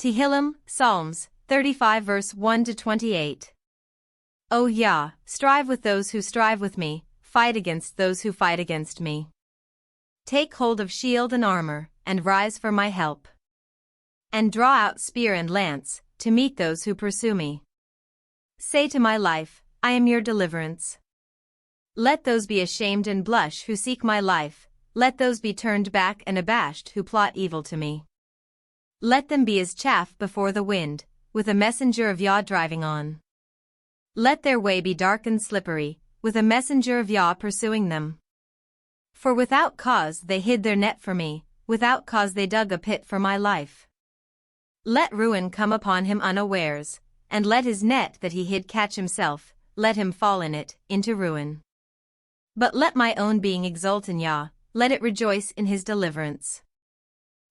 TEHILLIM Psalms 35 verse 1 to 28. O Yah, strive with those who strive with me, fight against those who fight against me. Take hold of shield and armor, and rise for my help. And draw out spear and lance, to meet those who pursue me. Say to my life, I am your deliverance. Let those be ashamed and blush who seek my life, let those be turned back and abashed who plot evil to me. Let them be as chaff before the wind, with a messenger of Yah driving on. Let their way be dark and slippery, with a messenger of Yah pursuing them. For without cause they hid their net for me, without cause they dug a pit for my life. Let ruin come upon him unawares, and let his net that he hid catch himself, let him fall in it, into ruin. But let my own being exult in Yah, let it rejoice in his deliverance.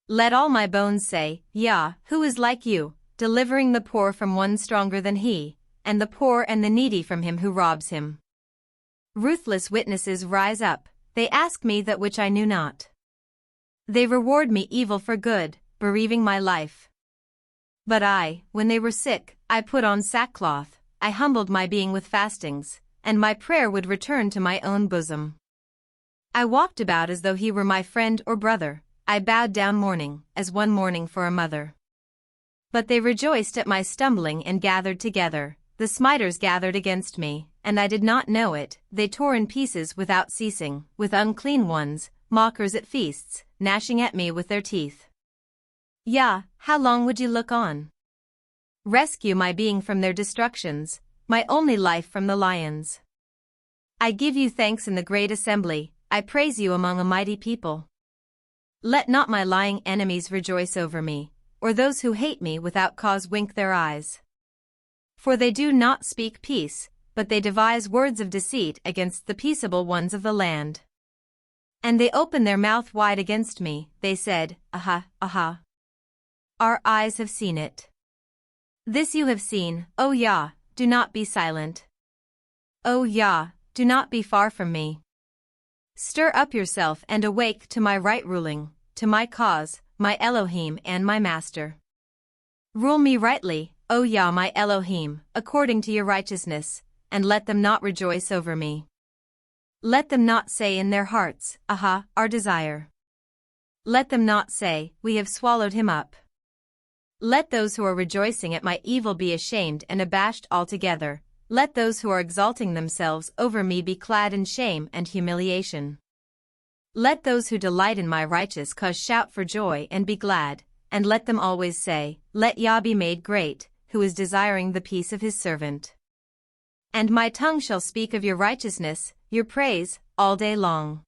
Let all my bones say, Yah, who is like you, delivering the poor from one stronger than he, and the poor and the needy from him who robs him. Ruthless witnesses rise up, they ask me that which I knew not. They reward me evil for good, bereaving my life. But I, when they were sick, I put on sackcloth, I humbled my being with fastings, and my prayer would return to my own bosom. I walked about as though he were my friend or brother, I bowed down mourning, as one mourning for a mother. But they rejoiced at my stumbling and gathered together, the smiters gathered against me, and I did not know it, they tore in pieces without ceasing, with unclean ones, mockers at feasts, gnashing at me with their teeth. Yah, how long would you look on? Rescue my being from their destructions, my only life from the lions. I give you thanks in the great assembly, I praise you among a mighty people. Let not my lying enemies rejoice over me, or those who hate me without cause wink their eyes. For they do not speak peace, but they devise words of deceit against the peaceable ones of the land. And they opened their mouth wide against me, they said, Aha, aha. Our eyes have seen it. This you have seen, O Yah, do not be silent. O Yah, do not be far from me. Stir up yourself and awake to my right ruling, to my cause, my Elohim and my Master. Rule me rightly, O Yah my Elohim, according to your righteousness, and let them not rejoice over me. Let them not say in their hearts, Aha, our desire. Let them not say, We have swallowed him up. Let those who are rejoicing at my evil be ashamed and abashed altogether, let those who are exalting themselves over me be clad in shame and humiliation. Let those who delight in my righteous cause shout for joy and be glad, and let them always say, Let Yah be made great, who is desiring the peace of his servant. And my tongue shall speak of your righteousness, your praise, all day long.